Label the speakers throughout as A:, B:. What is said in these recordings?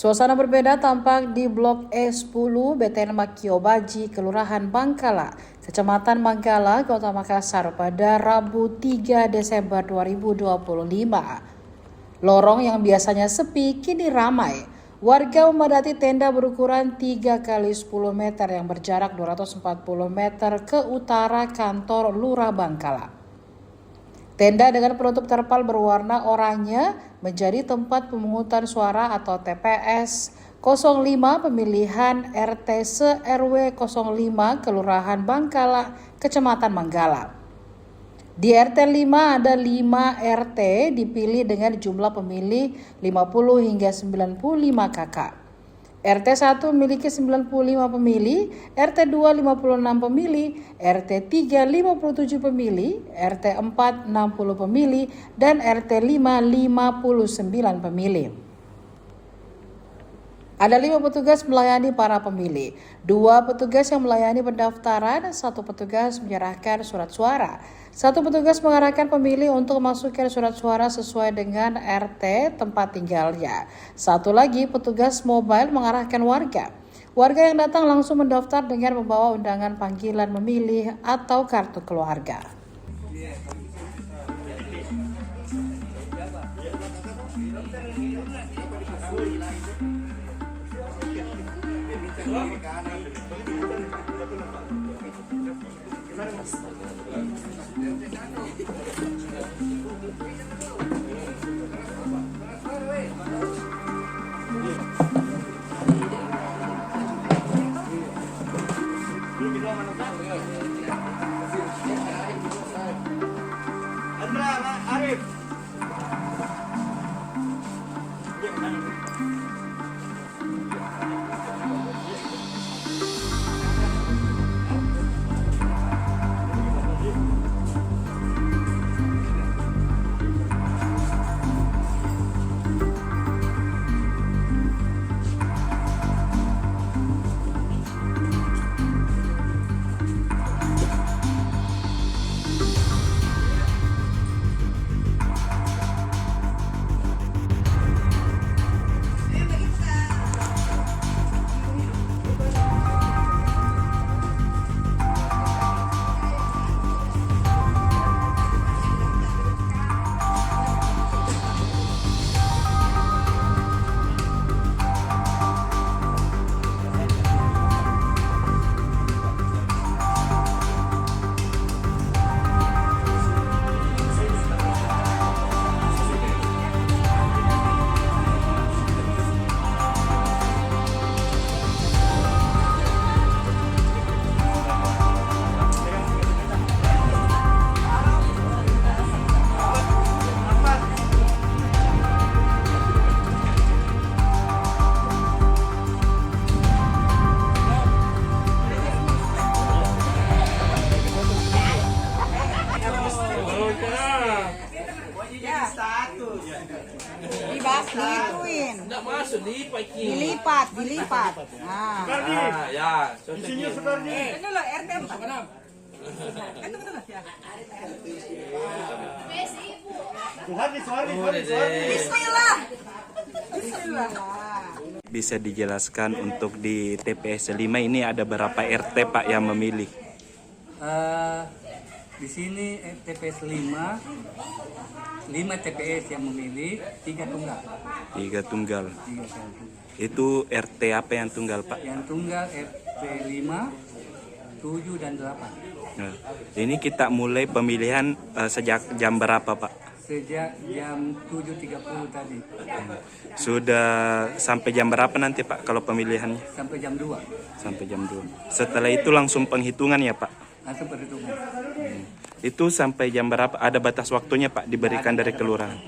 A: Suasana berbeda tampak di Blok E10 BTN Makiobaji, Kelurahan Bangkala, Kecamatan Manggala, Kota Makassar pada Rabu 3 Desember 2025. Lorong yang biasanya sepi kini ramai. Warga memadati tenda berukuran 3 x 10 meter yang berjarak 240 meter ke utara kantor Lurah Bangkala. Tenda dengan penutup terpal berwarna oranye menjadi tempat pemungutan suara atau TPS 05 pemilihan RT se-RW 05 Kelurahan Bangkala, Kecamatan Manggala. Di RT 5 ada 5 RT dipilih dengan jumlah pemilih 50 hingga 95 KK. RT 1 memiliki 95 pemilih, RT 2 56 pemilih, RT 3 57 pemilih, RT 4 60 pemilih, dan RT 5 59 pemilih. Ada 5 petugas melayani para pemilih, 2 petugas yang melayani pendaftaran, 1 petugas menyerahkan surat suara, 1 petugas mengarahkan pemilih untuk memasukkan surat suara sesuai dengan RT tempat tinggalnya. 1 lagi petugas mobile mengarahkan warga. Warga yang datang langsung mendaftar dengan membawa undangan panggilan memilih atau kartu keluarga.
B: Arif.
C: Digituin.
D: Enggak masuk,
C: Dilipat. Nah.
D: Ya.
B: Isinya Sukardi.
C: Ini loh RT 4.
B: Suhardi.
C: Bismillah.
E: Bisa dijelaskan untuk di TPS 5 ini ada berapa RT Pak yang memilih?
F: Di sini TPS 5 TPS yang memilih 3 tunggal.
E: 3 tunggal.
F: 3 tunggal.
E: Itu RT apa yang tunggal Pak?
F: Yang tunggal RT 5, 7 dan 8.
E: Nah, ini kita mulai pemilihan sejak jam berapa Pak?
F: Sejak jam 7.30 tadi
E: Sudah sampai jam berapa nanti Pak kalau pemilihannya?
F: sampai jam 2.
E: Sampai jam 2. Setelah itu langsung penghitungan ya Pak?
F: Langsung perhitungan.
E: Itu sampai jam berapa? Ada batas waktunya Pak diberikan dari kelurahan?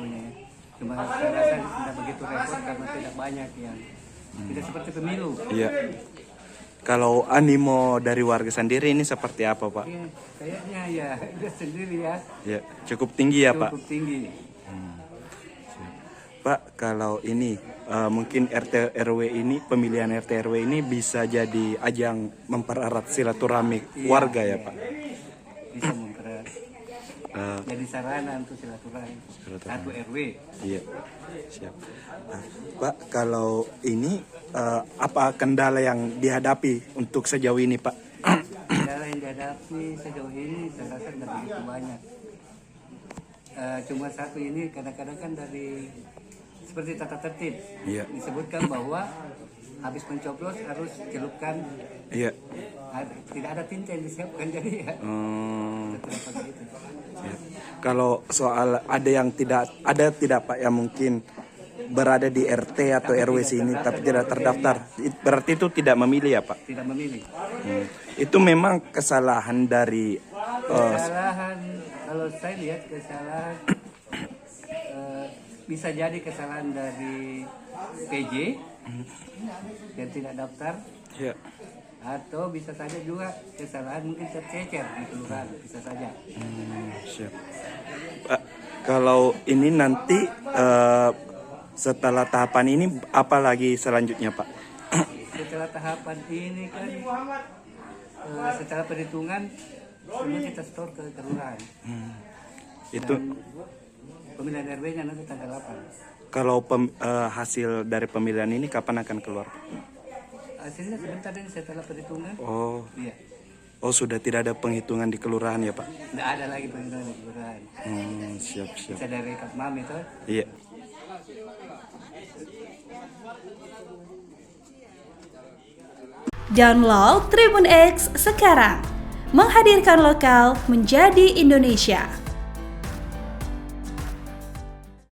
F: Cuma saya rasa tidak begitu repot karena tidak banyak yang tidak seperti pemilu.
E: Iya. Kalau animo dari warga sendiri ini seperti apa Pak?
F: Ya, kayaknya ya itu sendiri ya.
E: Ya, cukup tinggi ya Pak?
F: Cukup tinggi.
E: Pak, kalau ini mungkin RT RW ini, pemilihan RT RW ini bisa jadi ajang mempererat silaturahmi warga ya Pak?
F: Bisa mempererat. Jadi sarana untuk silaturahmi. Satu RW.
E: Iya, siap. Nah, Pak, kalau ini apa kendala yang dihadapi untuk sejauh ini, Pak?
F: Kendala yang dihadapi sejauh ini saya rasa tidak begitu banyak. Cuma satu ini kadang-kadang kan dari seperti tata tertib
E: Iya.
F: disebutkan bahwa habis mencoblos harus celupkan,
E: Iya.
F: tidak ada tinta yang disiapkan jadi ya. Tidak pakai itu.
E: Siap. Kalau soal ada yang tidak Pak yang mungkin berada di RT atau RW sini tapi tidak terdaftar, berarti itu tidak memilih ya Pak?
F: Tidak memilih.
E: Itu memang kesalahan dari
F: Kesalahan, kalau saya lihat kesalahan bisa jadi kesalahan dari PJ yang tidak daftar,
E: ya.
F: atau bisa saja juga kesalahan mungkin tercecer di kelurahan, bisa saja.
E: Siap. Pak, kalau ini nanti setelah tahapan ini apa lagi selanjutnya Pak?
F: Setelah tahapan ini kan secara perhitungan semua kita store ke kelurahan.
E: Itu
F: Pemilihan RW-nya nanti tanggal 8.
E: kalau hasil dari pemilihan ini kapan akan keluar?
F: Hasilnya sebentar ini setelah perhitungan.
E: Oh,
F: Iya.
E: sudah tidak ada penghitungan di kelurahan ya Pak?
F: Tidak ada lagi perhitungan di kelurahan.
E: Siap.
F: Bisa dari Kapmam itu.
E: Iya.
D: Download Tribun X sekarang, menghadirkan lokal menjadi Indonesia.